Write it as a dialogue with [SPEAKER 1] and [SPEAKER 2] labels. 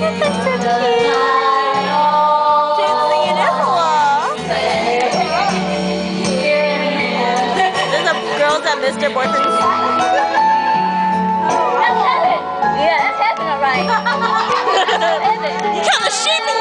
[SPEAKER 1] That's so cute. She's singing it hello. There's a girls that missed their boyfriends.
[SPEAKER 2] That's heaven. Yeah, that's heaven, alright. That's heaven.
[SPEAKER 1] You kind of sheepy